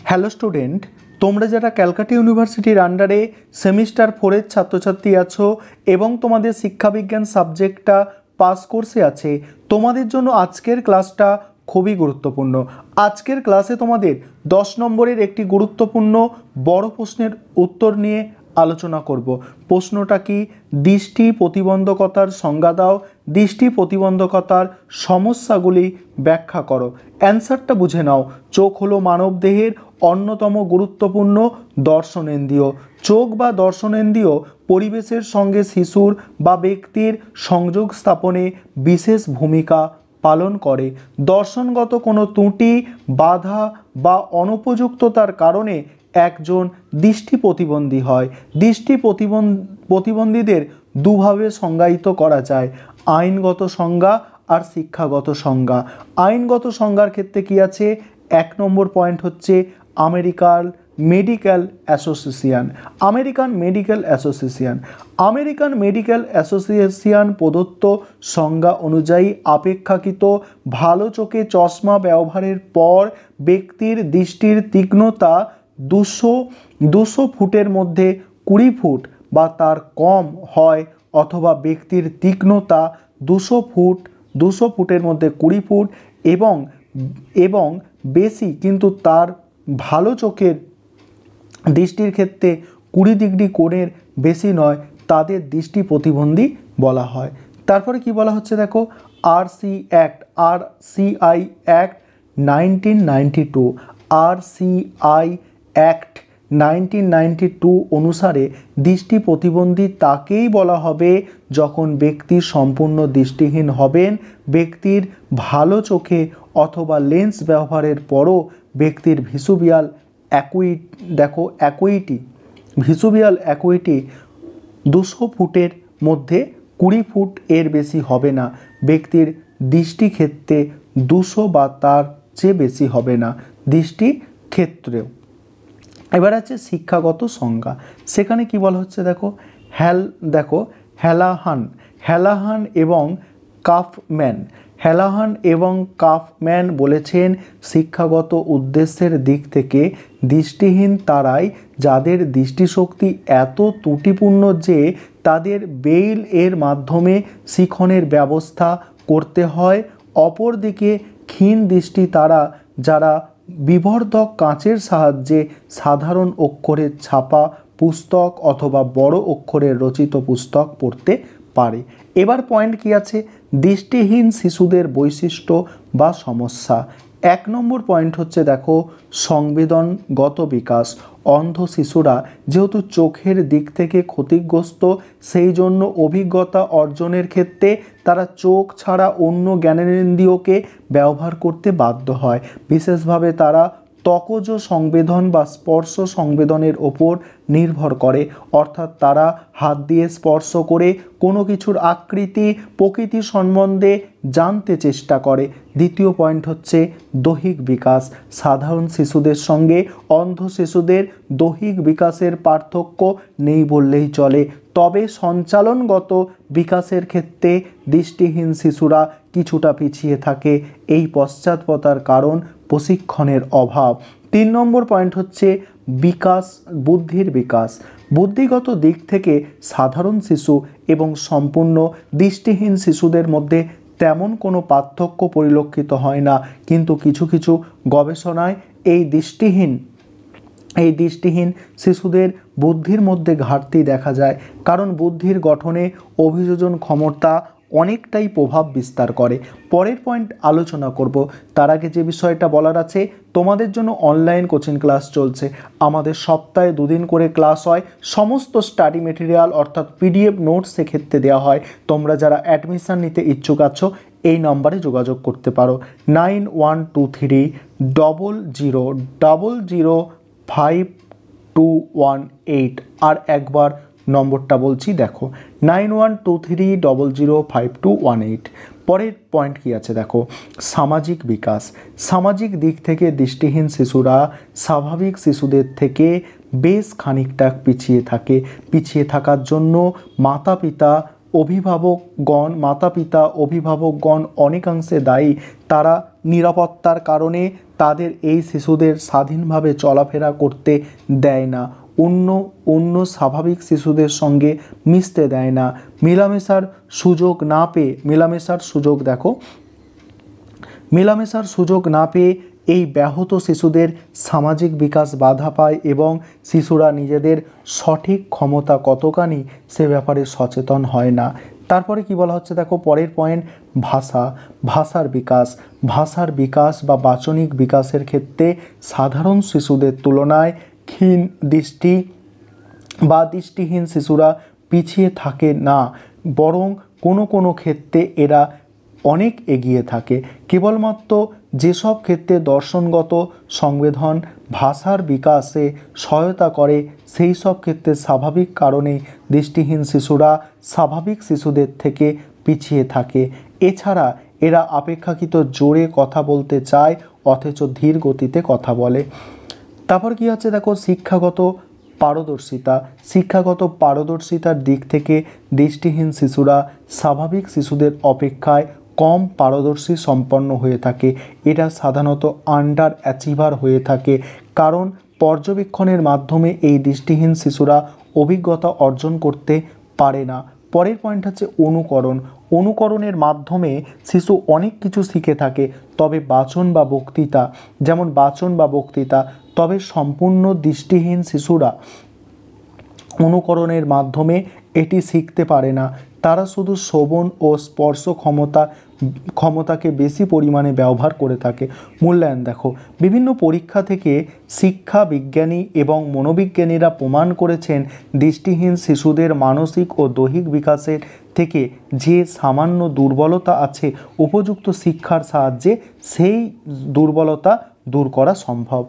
Hello student, তোমরা যারা ক্যালকাটা ইউনিভার্সিটির আন্ডারে সেমিস্টার 4-এর ছাত্রছাত্রী আছো এবং তোমাদের শিক্ষাবিজ্ঞান সাবজেক্টটা পাস কোর্সে আছে, তোমাদের জন্য আজকের ক্লাসটা খুবই গুরুত্বপূর্ণ। আজকের ক্লাসে তোমাদের 10 নম্বরের একটি গুরুত্বপূর্ণ বড় প্রশ্নের উত্তর নিয়ে আলোচনা করব। প্রশ্নটা কি? দৃষ্টি প্রতিবন্ধকতার সংজ্ঞা দাও, দৃষ্টি প্রতিবন্ধকতার সমস্যাগুলি ব্যাখ্যা করো। অ্যান্সারটা বুঝে নাও। চোখ হলো মানবদেহের অন্যতম গুরুত্বপূর্ণ দর্শনেন্দ্রিয়। চোখ বা দর্শনেন্দ্রিয় পরিবেশের সঙ্গে শিশুর বা ব্যক্তির সংযোগ স্থাপনে বিশেষ ভূমিকা পালন করে। দর্শনগত কোনো ত্রুটি, বাধা বা অনুপযুক্ততার কারণে একজন দৃষ্টি প্রতিবন্ধী হয়। দৃষ্টি প্রতিবন্ধীদের দুভাবে সংজ্ঞায়িত করা যায়, আইনগত সংজ্ঞা আর শিক্ষাগত সংজ্ঞা। আইনগত সংজ্ঞার ক্ষেত্রে কি আছে? 1 নম্বর পয়েন্ট হচ্ছে American medical association. American medical association প্রদত্ত সংজ্ঞা অনুযায়ী অপেক্ষাকৃত ভালো চোখে চশমা ব্যবহারের পর ব্যক্তির দৃষ্টির তীক্ষ্ণতা 200 ফুটের মধ্যে 20 ফুট বা তার কম হয়, অথবা ব্যক্তির তীক্ষ্ণতা 200 ফুটের মধ্যে 20 ফুট এবং বেশি, কিন্তু তার ভালো চোখের দৃষ্টির ক্ষেত্রে 20 ডিগ্রি কোণের বেশি নয়, তাদের দৃষ্টি প্রতিবন্ধী বলা হয়। তারপরে কি বলা হচ্ছে দেখো, আরসিআই অ্যাক্ট 1992 অনুসারে দৃষ্টি প্রতিবন্ধী তাকেই বলা হবে যখন ব্যক্তি সম্পূর্ণ দৃষ্টিহীন হবেন। ব্যক্তির ভালো চোখে অথবা লেন্স ব্যবহারের পরও ব্যক্তির ভিসুয়াল অ্যাকুইটি 200 ফুটের মধ্যে 20 ফুট এর বেশি হবে না। ব্যক্তির দৃষ্টি ক্ষেত্রে 200 বা তার চেয়ে বেশি হবে না দৃষ্টি ক্ষেত্রেও। এবার আছে শিক্ষাগত সংজ্ঞা। সেখানে কি বলা হচ্ছে দেখো, হ্যালাহান এবং কাফম্যান বলেছেন, শিক্ষাগত উদ্দেশ্যের দিক থেকে দৃষ্টিহীন তারাই যাদের দৃষ্টিশক্তি এত ত্রুটিপূর্ণ যে তাদের ব্রেইল এর মাধ্যমে শিখনের ব্যবস্থা করতে হয়। অপরদিকে ক্ষীণ দৃষ্টি তারা যারা বিবর্ধক কাঁচের সাহায্যে সাধারণ অক্ষরে ছাপা পুস্তক অথবা বড় অক্ষরের রচিত পুস্তক পড়তে পারে। এবার পয়েন্ট কি আছে? দৃষ্টিহীন শিশুদের বৈশিষ্ট্য বা সমস্যা। 1 নম্বর পয়েন্ট হচ্ছে দেখো, সংবেদনগত বিকাশ। অন্ধ শিশুরা যেহেতু চোখের দিক থেকে ক্ষতিগ্রস্ত, সেই জন্য অভিজ্ঞতা অর্জনের ক্ষেত্রে তারা চোখ ছাড়া অন্য জ্ঞানেন্দ্রিয়কে ব্যবহার করতে বাধ্য হয়। বিশেষভাবে তারা ত্বকজ সংবেদন বা স্পর্শ সংবেদনের ওপর নির্ভর করে, অর্থাৎ তারা হাত দিয়ে স্পর্শ করে কোনো কিছুর আকৃতি প্রকৃতি সম্বন্ধে জানতে চেষ্টা করে। দ্বিতীয় পয়েন্ট হচ্ছে দৈহিক বিকাশ। সাধারণ শিশুদের সঙ্গে অন্ধ শিশুদের দৈহিক বিকাশের পার্থক্য নেই বললেই চলে, তবে সঞ্চালনগত বিকাশের ক্ষেত্রে দৃষ্টিহীন শিশুরা কিছুটা পিছিয়ে থাকে। এই পশ্চাৎপদার কারণ প্রশিক্ষণের অভাব। 3 নম্বর পয়েন্ট হচ্ছে বুদ্ধির বিকাশ। বুদ্ধিগত দিক থেকে সাধারণ শিশু এবং সম্পূর্ণ দৃষ্টিহীন শিশুদের মধ্যে তেমন কোনো পার্থক্য পরিলক্ষিত হয় না, কিন্তু কিছু কিছু গবেষণায় এই দৃষ্টিহীন শিশুদের বুদ্ধির মধ্যে ঘাটতি দেখা যায়, কারণ বুদ্ধির গঠনে অভিযোজন ক্ষমতা অনেকটাই প্রভাব বিস্তার করে। পরের পয়েন্ট আলোচনা করব, তার আগে যে বিষয়টা বলার আছে, তোমাদের জন্য অনলাইন কোচিং ক্লাস চলছে। আমাদের সপ্তাহে 2 দিন করে ক্লাস হয়। সমস্ত স্টাডি মেটেরিয়াল অর্থাৎ পিডিএফ নোটস সেক্ষেত্রে দেওয়া হয়। তোমরা যারা অ্যাডমিশান নিতে ইচ্ছুক আছো এই নম্বরে যোগাযোগ করতে পারো, 912300005218। আর একবার নম্বরটা বলছি দেখো, 9123005218। পরের পয়েন্ট কি আছে দেখো, সামাজিক বিকাশ। সামাজিক দিক থেকে দৃষ্টিহীন শিশুরা স্বাভাবিক শিশুদের থেকে বেশ খানিকটা পিছিয়ে থাকার জন্য মাতা পিতা অভিভাবকগণ, মাতা পিতা অভিভাবকগণ অনেকাংশে দায়ী। তারা নিরাপত্তার কারণে তাদের এই শিশুদের স্বাধীনভাবে চলাফেরা করতে দেয় না, অন্য স্বাভাবিক শিশুদের সঙ্গে মিশতে দেয় না, মেলামেশার সুযোগ না পেয়ে, মেলামেশার সুযোগ না পেয়ে এই ব্যাহত শিশুদের সামাজিক বিকাশ বাধা পায় এবং শিশুরা নিজেদের সঠিক ক্ষমতা কতখানি সে ব্যাপারে সচেতন হয় না। তারপরে কি বলা হচ্ছে দেখো, পরের পয়েন্ট, ভাষার বিকাশ বা বাচনিক বিকাশের ক্ষেত্রে সাধারণ শিশুদের তুলনায় ক্ষীণ দৃষ্টি বা দৃষ্টিহীন শিশুরা পিছিয়ে থাকে না, বরং কোনো ক্ষেত্রে এরা অনেক এগিয়ে থাকে। কেবলমাত্র যেসব ক্ষেত্রে দর্শনগত সংবেদন ভাষার বিকাশে সহায়তা করে সেই সব ক্ষেত্রে স্বাভাবিক কারণে দৃষ্টিহীন শিশুরা স্বাভাবিক শিশুদের থেকে পিছিয়ে থাকে। এছাড়া এরা অপেক্ষাকৃত জোরে কথা বলতে চায় অথচ ধীর গতিতে কথা বলে। তারপর কি হচ্ছে দেখো, শিক্ষাগত পারদর্শিতার দিক থেকে দৃষ্টিহীন শিশুরা স্বাভাবিক শিশুদের অপেক্ষায় কম পারদর্শী সম্পন্ন হয়ে থাকে। এরা সাধারণত আন্ডার অ্যাচিভার হয়ে থাকে, কারণ পর্যবেক্ষণের মাধ্যমে এই দৃষ্টিহীন শিশুরা অভিজ্ঞতা অর্জন করতে পারে না। পরের পয়েন্ট হচ্ছে অনুকরণের মাধ্যমে শিশু অনেক কিছু শিখে থাকে, তবে বাচন বা বক্তৃতা, তবে সম্পূর্ণ দৃষ্টিহীন শিশুরা অনুকরণের মাধ্যমে এটি শিখতে পারে না। তারা শুধু শ্রবণ ও স্পর্শ ক্ষমতাকে বেশি পরিমাণে ব্যবহার করে থাকে। মূল্যায়ন দেখো, বিভিন্ন পরীক্ষা থেকে শিক্ষা বিজ্ঞানী এবং মনোবিজ্ঞানীরা প্রমাণ করেছেন দৃষ্টিহীন শিশুদের মানসিক ও দৈহিক বিকাশের থেকে যে সামান্য দুর্বলতা আছে, উপযুক্ত শিক্ষার সাহায্যে সেই দুর্বলতা দূর করা সম্ভব।